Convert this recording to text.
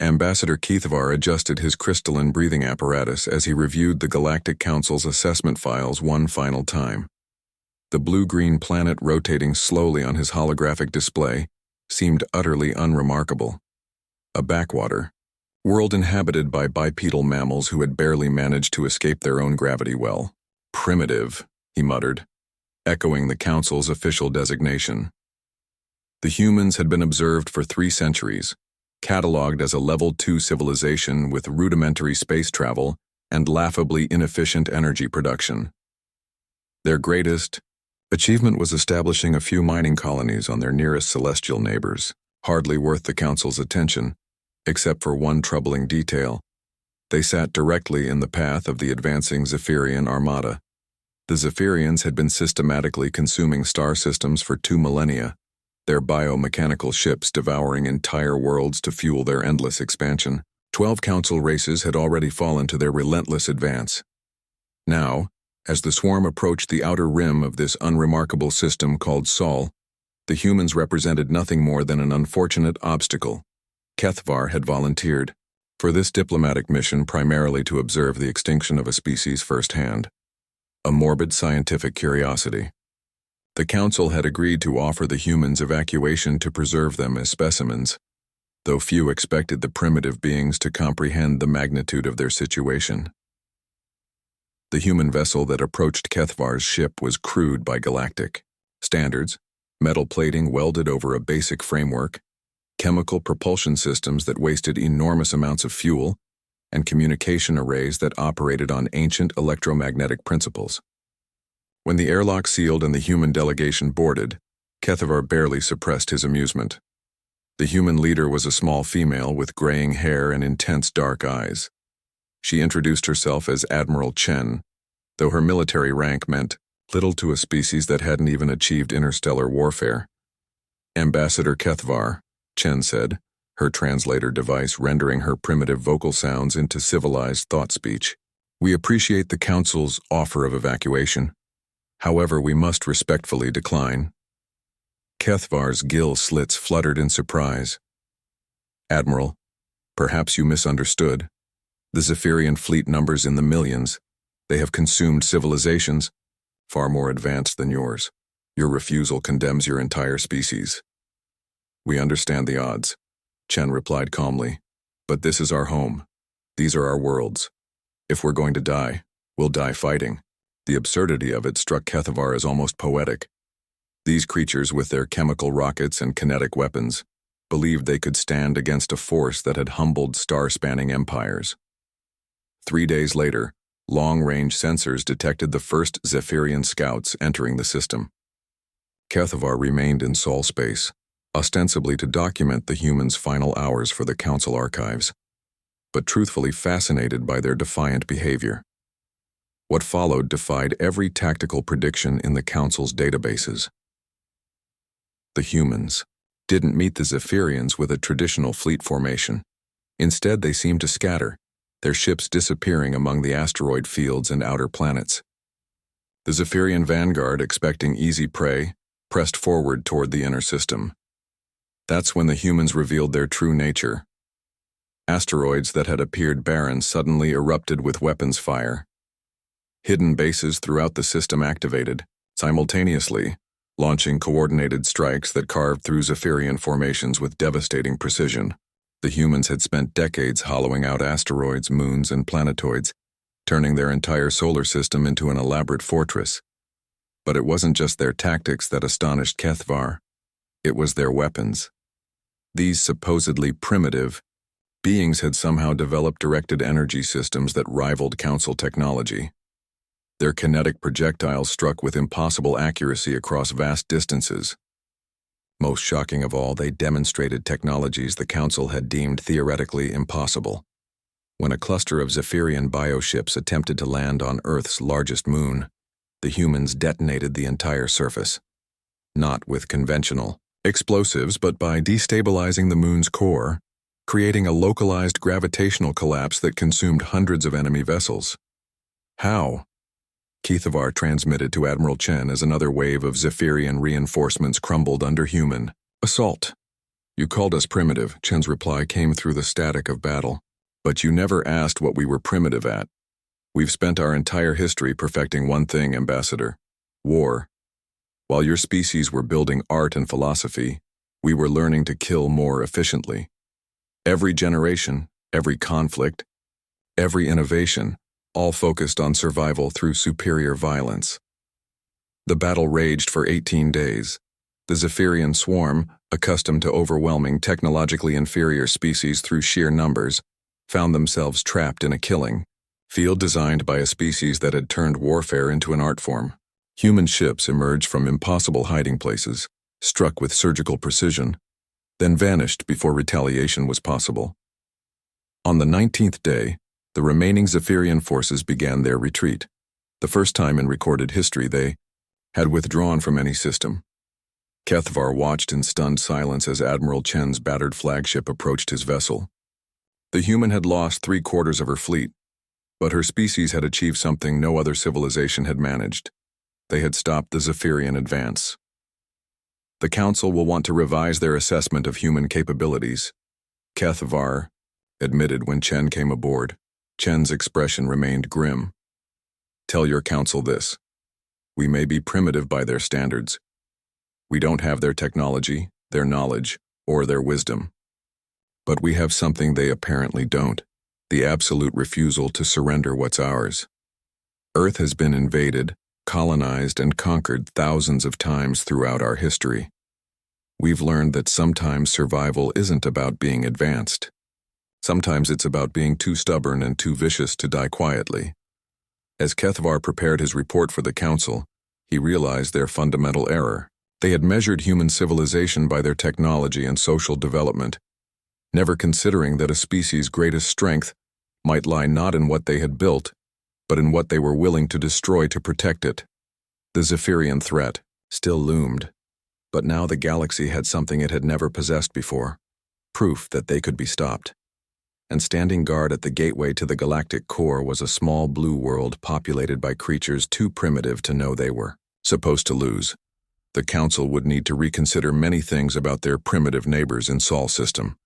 Ambassador Keithvar adjusted his crystalline breathing apparatus as he reviewed the Galactic Council's assessment files one final time. The blue-green planet rotating slowly on his holographic display seemed utterly unremarkable. A backwater world inhabited by bipedal mammals who had barely managed to escape their own gravity well. Primitive, he muttered, echoing the Council's official designation. The humans had been observed for 3 centuries, catalogued as a Level 2 civilization with rudimentary space travel and laughably inefficient energy production. Their greatest achievement was establishing a few mining colonies on their nearest celestial neighbors, hardly worth the Council's attention, except for one troubling detail. They sat directly in the path of the advancing Zephyrian armada. The Zephyrians had been systematically consuming star systems for 2 millennia, their biomechanical ships devouring entire worlds to fuel their endless expansion. 12 Council races had already fallen to their relentless advance. Now, as the swarm approached the outer rim of this unremarkable system called Sol, the humans represented nothing more than an unfortunate obstacle. Keithvar had volunteered for this diplomatic mission primarily to observe the extinction of a species firsthand. A morbid scientific curiosity. The Council had agreed to offer the humans evacuation to preserve them as specimens, though few expected the primitive beings to comprehend the magnitude of their situation. The human vessel that approached Keithvar's ship was crude by Galactic standards, metal plating welded over a basic framework, chemical propulsion systems that wasted enormous amounts of fuel, and communication arrays that operated on ancient electromagnetic principles. When the airlock sealed and the human delegation boarded, Keithvar barely suppressed his amusement. The human leader was a small female with graying hair and intense dark eyes. She introduced herself as Admiral Chen, though her military rank meant little to a species that hadn't even achieved interstellar warfare. Ambassador Keithvar, Chen said, her translator device rendering her primitive vocal sounds into civilized thought speech. We appreciate the Council's offer of evacuation. However, we must respectfully decline. Keithvar's gill slits fluttered in surprise. Admiral, perhaps you misunderstood. The Zephyrian fleet numbers in the millions. They have consumed civilizations far more advanced than yours. Your refusal condemns your entire species. We understand the odds, Chen replied calmly, but this is our home. These are our worlds. If we're going to die, we'll die fighting. The absurdity of it struck Keithvar as almost poetic. These creatures, with their chemical rockets and kinetic weapons, believed they could stand against a force that had humbled star-spanning empires. 3 days later, long-range sensors detected the first Zephyrian scouts entering the system. Keithvar remained in Sol space, ostensibly to document the humans' final hours for the Council archives, but truthfully fascinated by their defiant behavior. What followed defied every tactical prediction in the Council's databases. The humans didn't meet the Zephyrians with a traditional fleet formation. Instead, they seemed to scatter, their ships disappearing among the asteroid fields and outer planets. The Zephyrian vanguard, expecting easy prey, pressed forward toward the inner system. That's when the humans revealed their true nature. Asteroids that had appeared barren suddenly erupted with weapons fire. Hidden bases throughout the system activated, simultaneously, launching coordinated strikes that carved through Zephyrian formations with devastating precision. The humans had spent decades hollowing out asteroids, moons, and planetoids, turning their entire solar system into an elaborate fortress. But it wasn't just their tactics that astonished Keithvar. It was their weapons. These supposedly primitive beings had somehow developed directed energy systems that rivaled Council technology. Their kinetic projectiles struck with impossible accuracy across vast distances. Most shocking of all, they demonstrated technologies the Council had deemed theoretically impossible. When a cluster of Zephyrian bioships attempted to land on Earth's largest moon, the humans detonated the entire surface. Not with conventional explosives, but by destabilizing the moon's core, creating a localized gravitational collapse that consumed hundreds of enemy vessels. How? Keithvar transmitted to Admiral Chen as another wave of Zephyrian reinforcements crumbled under human assault. You called us primitive, Chen's reply came through the static of battle. But you never asked what we were primitive at. We've spent our entire history perfecting one thing, Ambassador: war. While your species were building art and philosophy, we were learning to kill more efficiently. Every generation, every conflict, every innovation, all focused on survival through superior violence. The battle raged for 18 days. The Zephyrian swarm, accustomed to overwhelming technologically inferior species through sheer numbers, found themselves trapped in a killing field designed by a species that had turned warfare into an art form. Human ships emerged from impossible hiding places, struck with surgical precision, then vanished before retaliation was possible. On the 19th day, the remaining Zephyrian forces began their retreat. The first time in recorded history they had withdrawn from any system. Kethvar watched in stunned silence as Admiral Chen's battered flagship approached his vessel. The human had lost 3/4 of her fleet, but her species had achieved something no other civilization had managed. They had stopped the Zephyrian advance. The Council will want to revise their assessment of human capabilities, Kethvar admitted when Chen came aboard. Chen's expression remained grim. Tell your Council this. We may be primitive by their standards. We don't have their technology, their knowledge, or their wisdom. But we have something they apparently don't: the absolute refusal to surrender what's ours. Earth has been invaded, colonized, and conquered thousands of times throughout our history. We've learned that sometimes survival isn't about being advanced. Sometimes it's about being too stubborn and too vicious to die quietly. As Kethvar prepared his report for the Council, he realized their fundamental error. They had measured human civilization by their technology and social development, never considering that a species' greatest strength might lie not in what they had built, but in what they were willing to destroy to protect it. The Zephyrian threat still loomed, but now the galaxy had something it had never possessed before: proof that they could be stopped. And standing guard at the gateway to the galactic core was a small blue world populated by creatures too primitive to know they were supposed to lose. The Council would need to reconsider many things about their primitive neighbors in Sol's system.